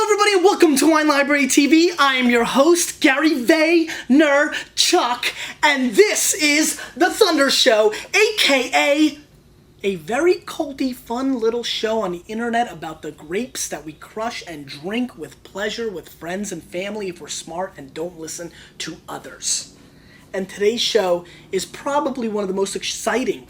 everybody, and welcome to Wine Library TV. I am your host, Gary Vaynerchuk, and this is The Thunder Show, aka a very culty, fun little show on the internet about the grapes that we crush and drink with pleasure with friends and family if we're smart and don't listen to others. And today's show is probably one of the most exciting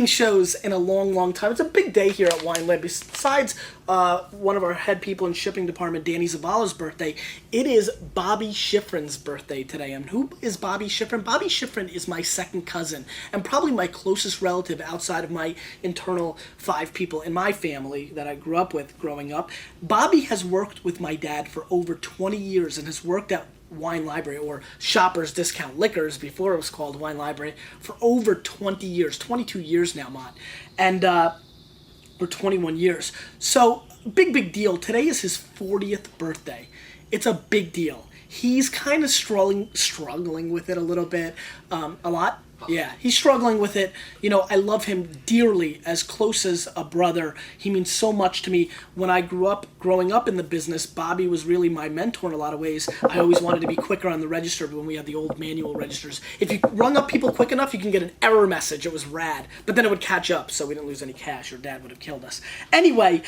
shows in a long time. It's a big day here at Wine Lab. Besides one of our head people in shipping department, Danny Zavala's birthday, it is Bobby Schifrin's birthday today. And who is Bobby Schifrin? Bobby Schifrin is my second cousin and probably my closest relative outside of my internal 5 people in my family that I grew up with growing up. Bobby has worked with my dad for over 20 years and has worked at Wine Library, or Shoppers Discount Liquors before it was called Wine Library, for over 20 years, 22 years now, Mott, and or 21 years. So big deal. Today is his 40th birthday. It's a big deal. He's kind of struggling with it a little bit, a lot. Yeah, he's struggling with it. You know, I love him dearly, as close as a brother. He means so much to me. When I growing up in the business, Bobby was really my mentor in a lot of ways. I always wanted to be quicker on the register when we had the old manual registers. If you rung up people quick enough, you can get an error message. It was rad. But then it would catch up, so we didn't lose any cash, or Dad would have killed us. Anyway,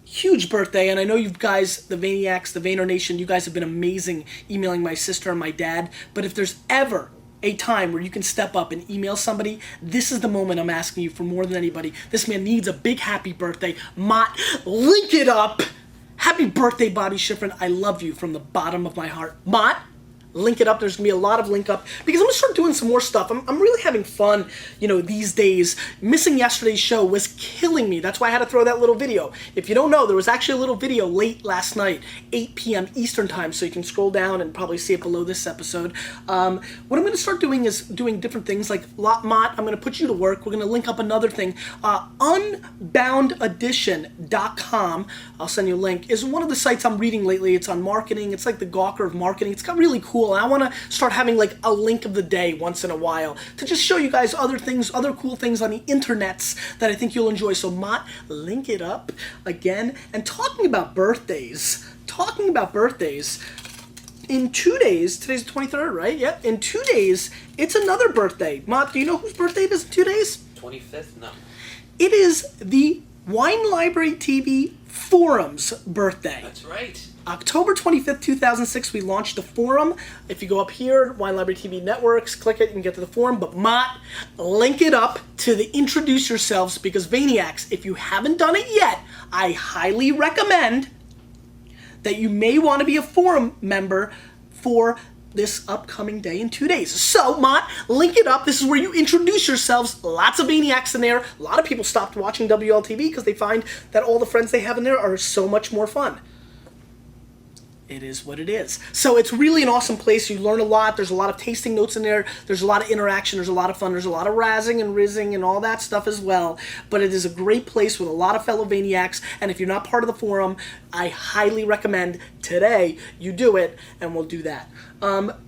huge birthday, and I know you guys, the Vayniacs, the Vayner Nation, you guys have been amazing emailing my sister and my dad. But if there's ever a time where you can step up and email somebody, this is the moment I'm asking you for more than anybody. This man needs a big happy birthday. Mott, link it up. Happy birthday, Bobby Schifrin. I love you from the bottom of my heart. Mott, link it up. There's going to be a lot of link up because I'm going to start doing some more stuff. I'm really having fun, you know, these days. Missing yesterday's show was killing me. That's why I had to throw that little video. If you don't know, there was actually a little video late last night, 8 p.m. Eastern time, so you can scroll down and probably see it below this episode. What I'm going to start doing is doing different things like Mott, I'm going to put you to work. We're going to link up another thing. Unboundedition.com, I'll send you a link, is one of the sites I'm reading lately. It's on marketing. It's like the Gawker of marketing. It's got really cool. And I want to start having like a link of the day once in a while to just show you guys other things, other cool things on the internets that I think you'll enjoy. So Mott, link it up again. And talking about birthdays, in 2 days, today's the 23rd, right? Yep. In 2 days, it's another birthday. Mott, do you know whose birthday it is in 2 days? 25th? No. It is the Wine Library TV Forum's birthday. That's right. October 25th, 2006, we launched the forum. If you go up here, Wine Library TV Networks, click it and get to the forum. But Mott, link it up to the introduce yourselves, because Vayniacs, if you haven't done it yet, I highly recommend that you may want to be a forum member for this upcoming day in 2 days. So, Mott, link it up. This is where you introduce yourselves. Lots of Vayniacs in there. A lot of people stopped watching WLTV because they find that all the friends they have in there are so much more fun. It is what it is. So it's really an awesome place. You learn a lot. There's a lot of tasting notes in there. There's a lot of interaction. There's a lot of fun. There's a lot of razzing and rizzing and all that stuff as well. But it is a great place with a lot of fellow Vayniacs. And if you're not part of the forum, I highly recommend today you do it, and we'll do that.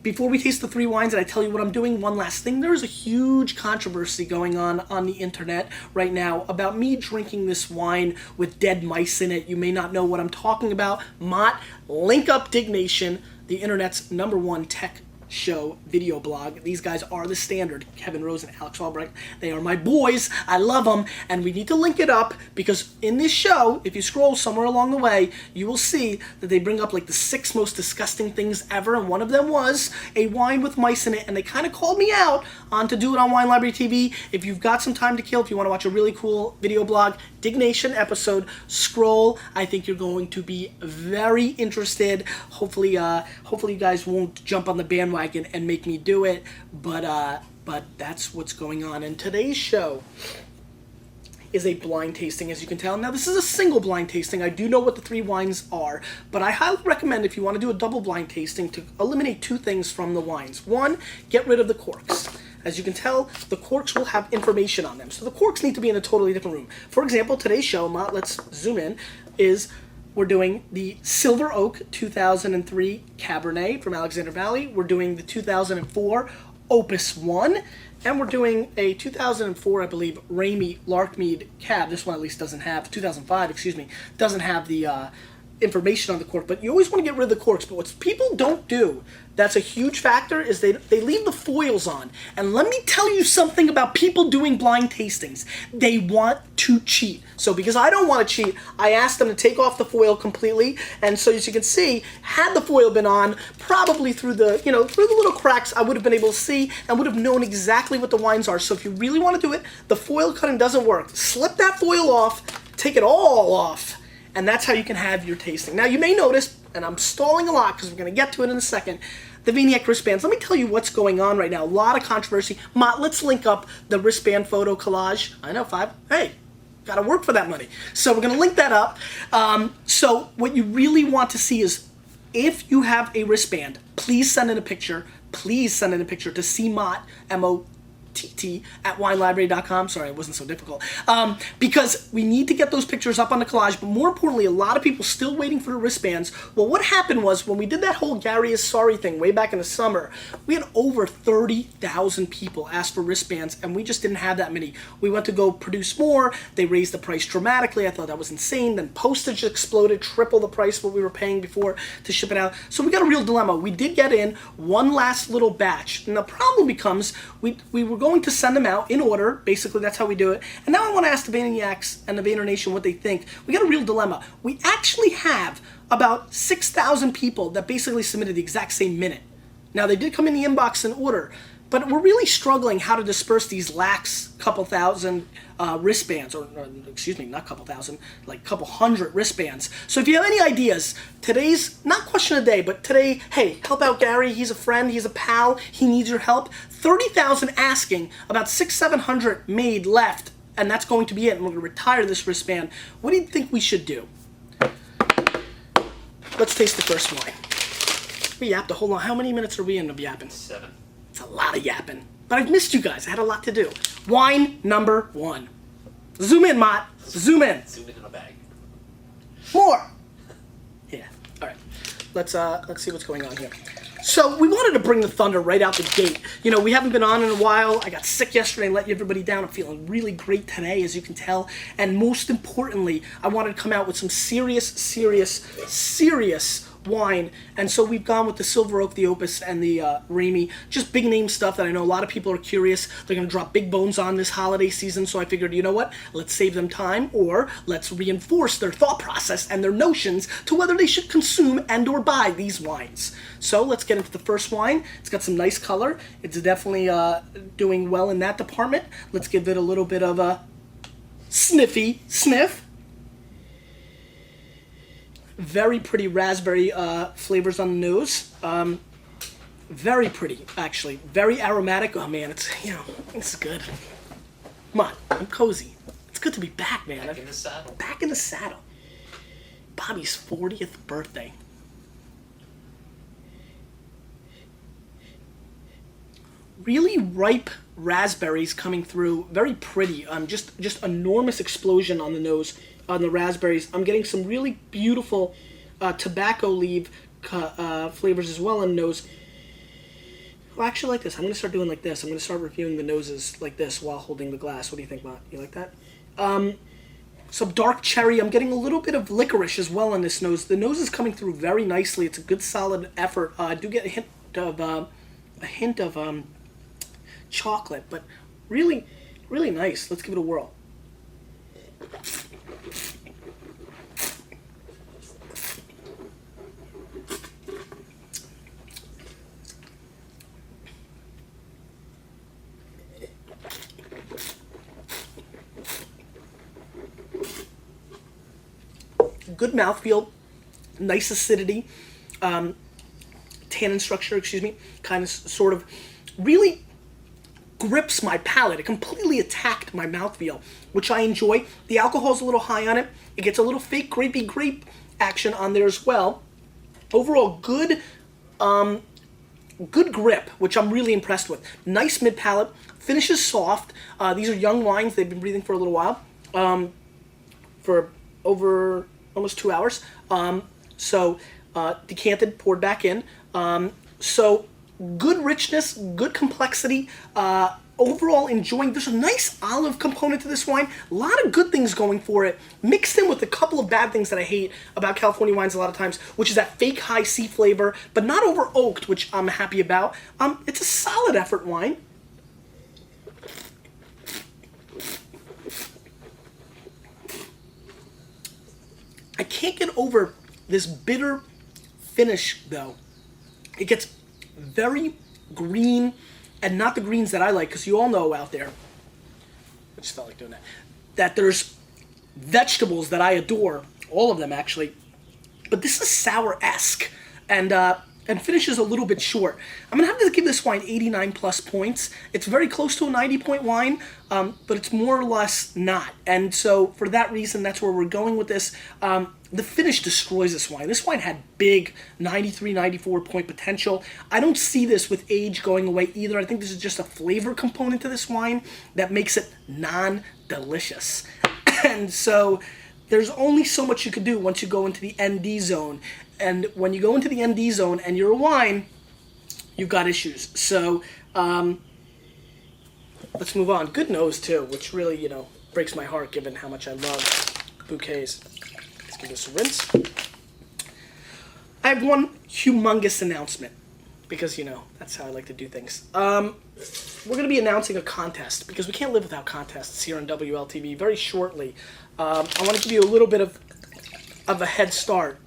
Before we taste the 3 wines and I tell you what I'm doing, one last thing. There is a huge controversy going on the internet right now about me drinking this wine with dead mice in it. You may not know what I'm talking about. Mott, link up Dignation, the internet's #1 tech show video blog. These guys are the standard. Kevin Rose and Alex Albrecht, they are my boys. I love them, and we need to link it up because in this show, if you scroll somewhere along the way, you will see that they bring up like the 6 most disgusting things ever, and one of them was a wine with mice in it, and they kind of called me out on to do it on Wine Library TV. If you've got some time to kill, if you want to watch a really cool video blog, Dignation episode, scroll. I think you're going to be very interested. Hopefully you guys won't jump on the bandwagon and make me do it, but that's what's going on. And today's show is a blind tasting, as you can tell. Now, this is a single blind tasting. I do know what the 3 wines are, but I highly recommend, if you want to do a double blind tasting, to eliminate 2 things from the wines. 1, get rid of the corks. As you can tell, the corks will have information on them. So the corks need to be in a totally different room. For example, today's show, Mott, let's zoom in, is we're doing the Silver Oak 2003 Cabernet from Alexander Valley. We're doing the 2004 Opus One. And we're doing a 2004, I believe, Ramey Larkmead cab. This one at least doesn't have, 2005, excuse me, doesn't have the information on the cork. But you always want to get rid of the corks. But what people don't do, that's a huge factor, is they leave the foils on. And let me tell you something about people doing blind tastings. They want to cheat. So because I don't want to cheat, I asked them to take off the foil completely. And so as you can see, had the foil been on, probably through the, through the little cracks, I would have been able to see and would have known exactly what the wines are. So if you really want to do it, the foil cutting doesn't work. Slip that foil off, take it all off, and that's how you can have your tasting. Now you may notice, and I'm stalling a lot because we're going to get to it in a second, the Vaniac wristbands. Let me tell you what's going on right now. A lot of controversy. Mott, let's link up the wristband photo collage. I know, hey, gotta work for that money. So we're gonna link that up. So what you really want to see is, if you have a wristband, please send in a picture. Please send in a picture to cmott, M-O-T-T, at winelibrary.com. Sorry, it wasn't so difficult. Because we need to get those pictures up on the collage, but more importantly, a lot of people still waiting for the wristbands. Well, what happened was, when we did that whole Gary is sorry thing way back in the summer, we had over 30,000 people ask for wristbands, and we just didn't have that many. We went to go produce more. They raised the price dramatically. I thought that was insane. Then postage exploded, triple the price what we were paying before to ship it out. So we got a real dilemma. We did get in one last little batch, and the problem becomes, we were going to send them out in order. Basically, that's how we do it. And now I want to ask the Vaniacs and the Vayner Nation what they think. We got a real dilemma. We actually have about 6,000 people that basically submitted the exact same minute. Now, they did come in the inbox in order, but we're really struggling how to disperse these lax couple thousand wristbands, or excuse me, not couple thousand, like couple hundred wristbands. So if you have any ideas, today's, not question of the day, but today, hey, help out Gary. He's a friend, he's a pal, he needs your help. 30,000 asking, about 600-700 made left, and that's going to be it. And we're going to retire this wristband. What do you think we should do? Let's taste the first wine. We yapped a whole lot. How many minutes are we in of yapping? 7. It's a lot of yapping. But I've missed you guys. I had a lot to do. Wine number 1. Zoom in, Mott. Zoom in. Zoom in my bag. More. Yeah. All right. Let's see what's going on here. So we wanted to bring the thunder right out the gate. You know, we haven't been on in a while. I got sick yesterday and let everybody down. I'm feeling really great today, as you can tell. And most importantly, I wanted to come out with some serious wine. And so we've gone with the Silver Oak, the Opus, and the Ramey. Just big name stuff that I know a lot of people are curious. They're going to drop big bones on this holiday season. So I figured, you know what? Let's save them time, or let's reinforce their thought process and their notions to whether they should consume and or buy these wines. So let's get into the first wine. It's got some nice color. It's definitely doing well in that department. Let's give it a little bit of a sniff. Very pretty raspberry flavors on the nose. Very pretty, actually. Very aromatic. Oh, man, it's, it's good. Come on, I'm cozy. It's good to be back, man. Back in the saddle. Back in the saddle. Bobby's 40th birthday. Really ripe raspberries coming through. Very pretty. Just enormous explosion on the nose. On the raspberries. I'm getting some really beautiful tobacco leaf flavors as well on the nose. Well, actually, like this. I'm going to start doing like this. I'm going to start reviewing the noses like this while holding the glass. What do you think, Matt? You like that? Some dark cherry. I'm getting a little bit of licorice as well on this nose. The nose is coming through very nicely. It's a good solid effort. I do get a hint of chocolate, but really, really nice. Let's give it a whirl. Good mouthfeel, nice acidity, tannin structure, kind of sort of really grips my palate. It completely attacked my mouthfeel, which I enjoy. The alcohol's a little high on it. It gets a little fake grapey grape action on there as well. Overall, good grip, which I'm really impressed with. Nice mid-palate. Finishes soft. These are young wines. They've been breathing for a little while. For over almost 2 hours. Decanted, poured back in. So good richness, good complexity. overall enjoying. There's a nice olive component to this wine. A lot of good things going for it, mixed in with a couple of bad things that I hate about California wines a lot of times, which is that fake high C flavor, but not over oaked, which I'm happy about. It's a solid effort wine. I can't get over this bitter finish, though. It gets very green, and not the greens that I like, because you all know out there, I just felt like doing that, that there's vegetables that I adore, all of them actually, but this is sour-esque, and finishes a little bit short. I'm going to have to give this wine 89 plus points. It's very close to a 90-point wine, but it's more or less not. And so for that reason, that's where we're going with this. The finish destroys this wine. This wine had big 93, 94 point potential. I don't see this with age going away either. I think this is just a flavor component to this wine that makes it non-delicious. And so there's only so much you can do once you go into the ND zone. And when you go into the ND zone and you're a wine, you've got issues. So let's move on. Good nose too, which really, breaks my heart given how much I love bouquets. Let's give this a rinse. I have one humongous announcement because, that's how I like to do things. We're going to be announcing a contest because we can't live without contests here on WLTV very shortly. I want to give you a little bit of a head start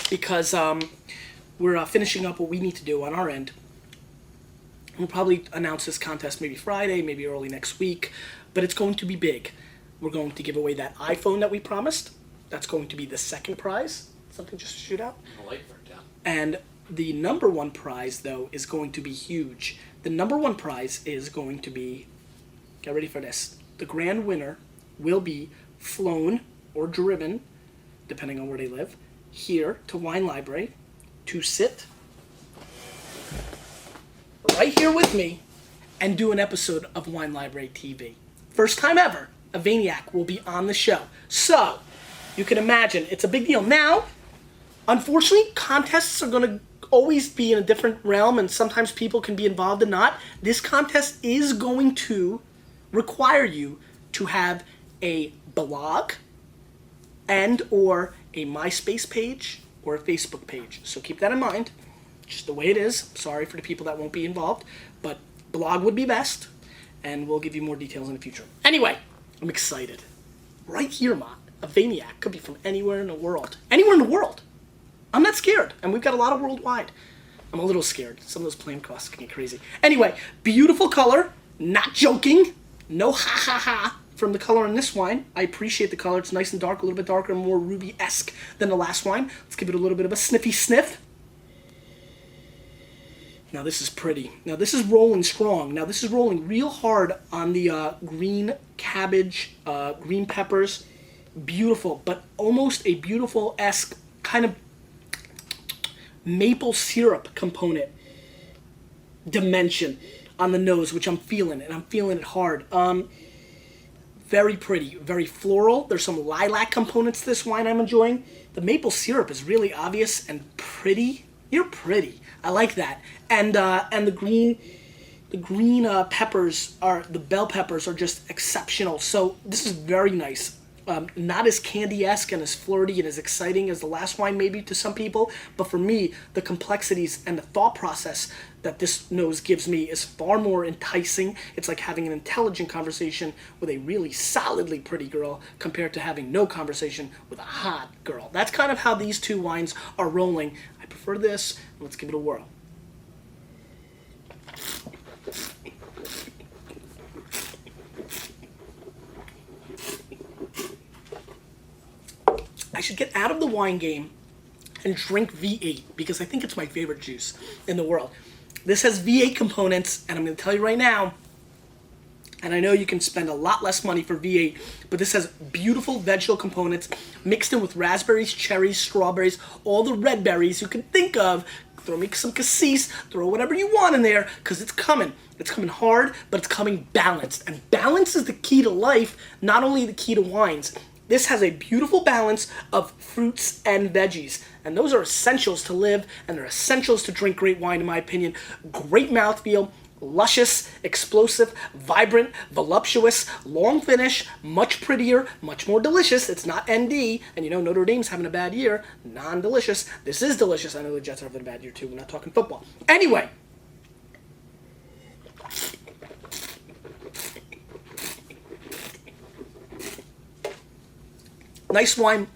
because we're finishing up what we need to do on our end. We'll probably announce this contest maybe Friday, maybe early next week, but it's going to be big. We're going to give away that iPhone that we promised. That's going to be the second prize. Something just to shoot out. The light burnt down. And the number one prize, though, is going to be huge. The number one prize is going to be, get ready for this, the grand winner will be flown or driven, depending on where they live, here to Wine Library to sit right here with me and do an episode of Wine Library TV. First time ever, a Vaniac will be on the show. So, you can imagine, it's a big deal. Now, unfortunately, contests are going to always be in a different realm, and sometimes people can be involved and not. This contest is going to require you to have a blog and or a MySpace page or a Facebook page. So keep that in mind. Just the way it is. Sorry for the people that won't be involved, but blog would be best, and we'll give you more details in the future. Anyway, I'm excited. Right here, Mott. A Vaniac could be from anywhere in the world. Anywhere in the world. I'm not scared, and we've got a lot of worldwide. I'm a little scared. Some of those plane costs can get crazy. Anyway, beautiful color. Not joking. No ha-ha-ha from the color in this wine. I appreciate the color. It's nice and dark, a little bit darker, and more ruby-esque than the last wine. Let's give it a little bit of a sniffy sniff. Now this is pretty. Now this is rolling strong. Now this is rolling real hard on the green cabbage, green peppers. Beautiful, but almost a beautiful-esque kind of maple syrup component dimension on the nose, which I'm feeling, and I'm feeling it hard. Very pretty, very floral. There's some lilac components to this wine I'm enjoying. The maple syrup is really obvious and pretty. You're pretty. I like that. And the green peppers the bell peppers are just exceptional. So this is very nice. Not as candy-esque and as flirty and as exciting as the last wine maybe to some people, but for me, the complexities and the thought process that this nose gives me is far more enticing. It's like having an intelligent conversation with a really solidly pretty girl compared to having no conversation with a hot girl. That's kind of how these two wines are rolling. I prefer this. Let's give it a whirl. I should get out of the wine game and drink V8 because I think it's my favorite juice in the world. This has V8 components, and I'm going to tell you right now, and I know you can spend a lot less money for V8, but this has beautiful vegetable components mixed in with raspberries, cherries, strawberries, all the red berries you can think of. Throw me some cassis, throw whatever you want in there, because it's coming. It's coming hard, but it's coming balanced. And balance is the key to life, not only the key to wines. This has a beautiful balance of fruits and veggies, and those are essentials to live, and they're essentials to drink great wine, in my opinion. Great mouthfeel, luscious, explosive, vibrant, voluptuous, long finish, much prettier, much more delicious. It's not ND, and you know Notre Dame's having a bad year. Non-delicious. This is delicious. I know the Jets are having a bad year too. We're not talking football. Anyway. Nice wine.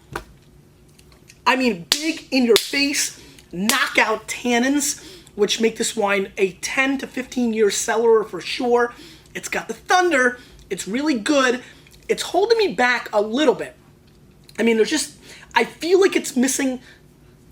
I mean, big in your face, knockout tannins, which make this wine a 10 to 15 year cellar for sure. It's got the thunder. It's really good. It's holding me back a little bit. I mean, I feel like it's missing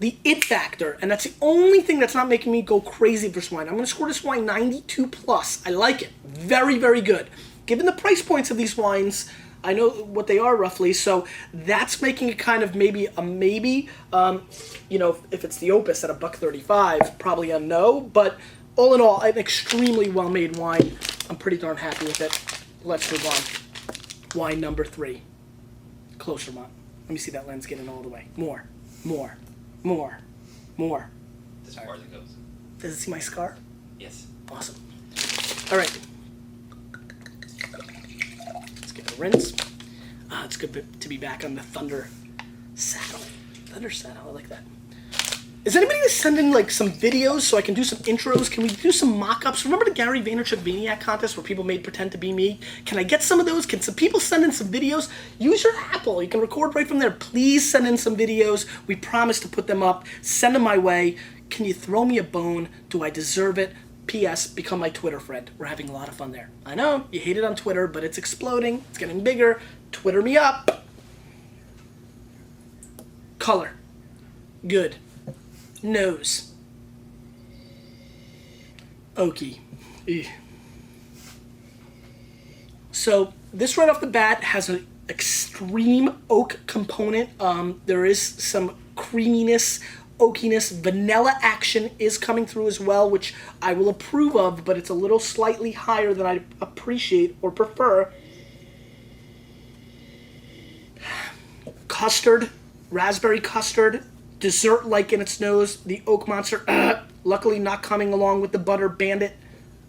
the it factor, and that's the only thing that's not making me go crazy for this wine. I'm going to score this wine 92 plus. I like it. Very, very good. Given the price points of these wines, I know what they are roughly, so that's making it kind of maybe a maybe. You know, if it's the Opus at $1.35, probably a no. But all in all, an extremely well-made wine. I'm pretty darn happy with it. Let's move on. Wine number 3. Closer, Mont. Let me see that lens getting all the way. More. As far as it goes. Does it see my scar? Yes. Awesome. All right. Rinse. It's good to be back on the Thunder Saddle. Thunder Saddle, I like that. Is anybody sending like some videos so I can do some intros? Can we do some mock-ups? Remember the Gary Vaynerchuk Vaniac contest where people made pretend to be me? Can I get some of those? Can some people send in some videos? Use your Apple. You can record right from there. Please send in some videos. We promise to put them up. Send them my way. Can you throw me a bone? Do I deserve it? P.S. Become my Twitter friend. We're having a lot of fun there. I know, you hate it on Twitter, but it's exploding. It's getting bigger. Twitter me up. Color. Good. Nose. Oaky. Eugh. So, this right off the bat has an extreme oak component. There is some creaminess, oakiness, vanilla action is coming through as well, which I will approve of, but it's a little slightly higher than I appreciate or prefer. Custard, raspberry custard, dessert-like in its nose. The Oak Monster, luckily not coming along with the Butter Bandit.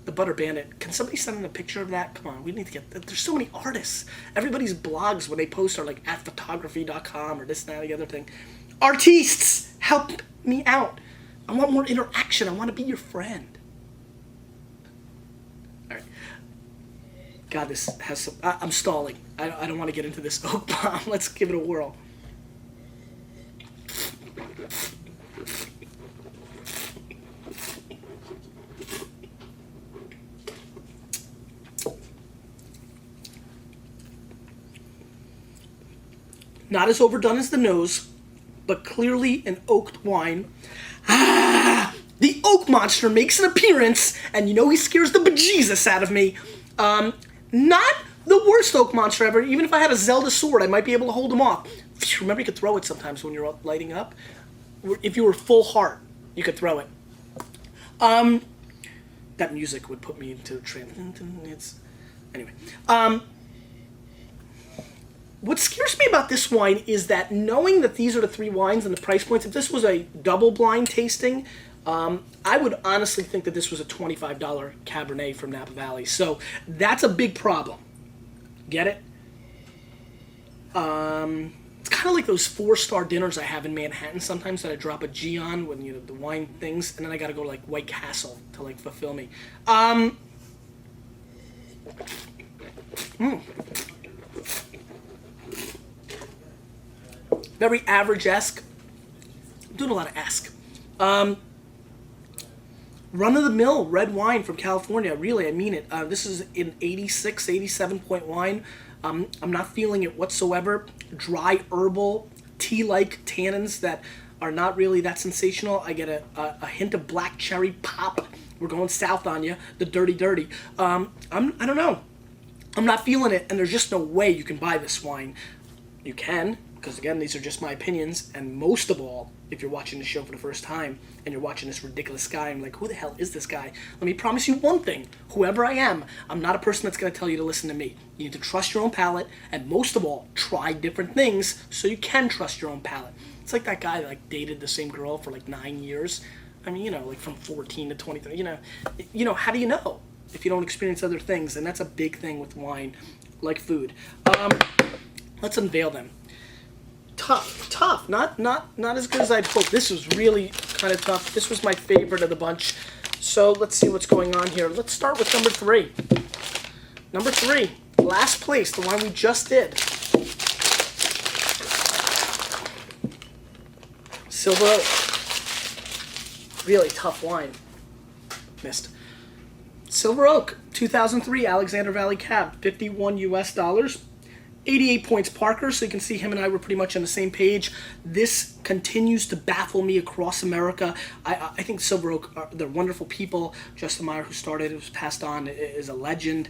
The Butter Bandit. Can somebody send in a picture of that? Come on, we need to get... There's so many artists. Everybody's blogs when they post are like at photography.com or this, that, the other thing. Artistes, help me out. I want more interaction. I want to be your friend. All right. God, this has some... I'm stalling. I don't want to get into this oak bomb. Let's give it a whirl. Not as overdone as the nose, but clearly an oaked wine. The Oak Monster makes an appearance, and you know he scares the bejesus out of me. Not the worst Oak Monster ever. Even if I had a Zelda sword, I might be able to hold him off. Remember, you could throw it sometimes when you're lighting up. If you were full heart, you could throw it. That music would put me into a trance. Anyway. What scares me about this wine is that knowing that these are the 3 wines and the price points, if this was a double blind tasting, I would honestly think that this was a $25 Cabernet from Napa Valley. So that's a big problem. Get it? It's kind of like those 4-star dinners I have in Manhattan sometimes that I drop a G on when, you know, the wine things, and then I got to go to like White Castle to like fulfill me. Very average-esque. I'm doing a lot of esque. Run-of-the-mill red wine from California. Really, I mean it. This is an 86, 87 point wine. I'm not feeling it whatsoever. Dry, herbal, tea-like tannins that are not really that sensational. I get a hint of black cherry pop. We're going south on you. The dirty. I don't know. I'm not feeling it, and there's just no way you can buy this wine. You can, because again, these are just my opinions, and most of all, if you're watching the show for the first time, and you're watching this ridiculous guy, I'm like, who the hell is this guy? Let me promise you one thing, whoever I am, I'm not a person that's going to tell you to listen to me. You need to trust your own palate, and most of all, try different things so you can trust your own palate. It's like that guy that like dated the same girl for like 9 years. I mean, you know, like from 14 to 23, you know, how do you know? if you don't experience other things, and that's a big thing with wine, like food. Let's unveil them. Tough. Not as good as I'd hoped. This was really kind of tough. This was my favorite of the bunch. So let's see what's going on here. Let's start with number 3. Number 3, last place, the wine we just did. Silver Oak. Really tough wine. Missed. Silver Oak, 2003 Alexander Valley Cab, $51 US. 88 points Parker, so you can see him and I were pretty much on the same page. This continues to baffle me across America. I think Silver Oak, they're wonderful people. Justin Meyer, who started it, was passed on, is a legend.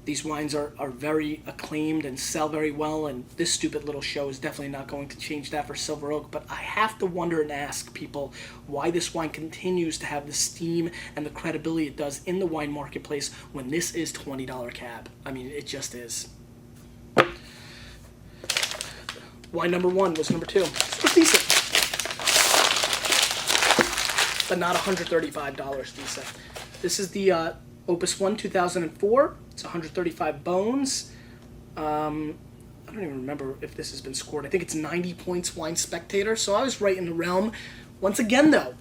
These wines are very acclaimed and sell very well, and this stupid little show is definitely not going to change that for Silver Oak. But I have to wonder and ask people why this wine continues to have the steam and the credibility it does in the wine marketplace when this is $20 cab. I mean, it just is. Wine number 1 was number 2. It was decent. But not $135 decent. This is the Opus One 2004. It's 135 bones. I don't even remember if this has been scored. I think it's 90 points Wine Spectator, so I was right in the realm. Once again, though,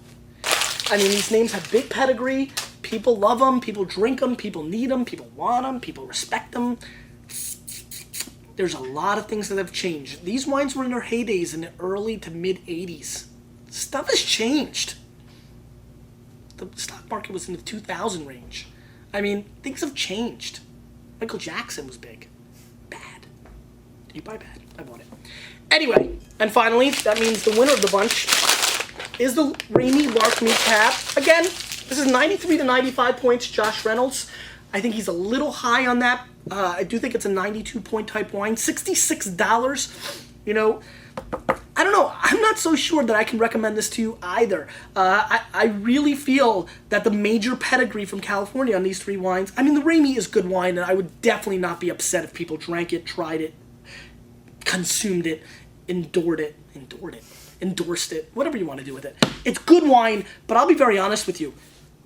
I mean, these names have big pedigree. People love them. People drink them. People need them. People want them. People respect them. There's a lot of things that have changed. These wines were in their heydays in the early to mid-'80s. Stuff has changed. The stock market was in the 2000 range. I mean, things have changed. Michael Jackson was big. Bad. Did you buy bad? I bought it. Anyway, and finally, that means the winner of the bunch is the Ramey Lark Meat Cab. Again, this is 93 to 95 points, Josh Reynolds. I think he's a little high on that. I do think it's a 92-point type wine. $66. You know, I don't know. I'm not so sure that I can recommend this to you either. I really feel that the major pedigree from California on these 3 wines, I mean, the Ramey is good wine, and I would definitely not be upset if people drank it, tried it, consumed it, endorsed it, whatever you want to do with it. It's good wine, but I'll be very honest with you.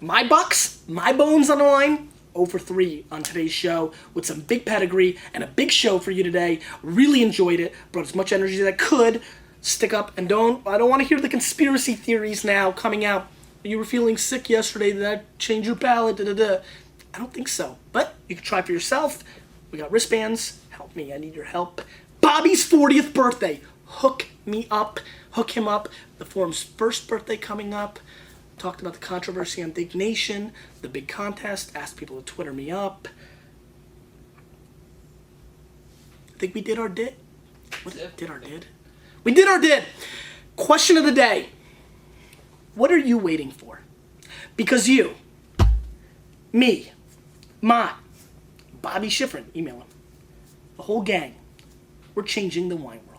My bucks, my bones on the line, 0 for 3 on today's show with some big pedigree and a big show for you today. Really enjoyed it. Brought as much energy as I could. Stick up and I don't want to hear the conspiracy theories now coming out. You were feeling sick yesterday. Did that change your palate? I don't think so. But you can try for yourself. We got wristbands. Help me. I need your help. Bobby's 40th birthday. Hook me up. Hook him up. The forum's first birthday coming up. Talked about the controversy on Dig Nation, the big contest, asked people to Twitter me up. I think we did our did. What did our did? We did our did. Question of the day. What are you waiting for? Because you, me, Mott, Bobby Schifrin, email him, the whole gang, we're changing the wine world.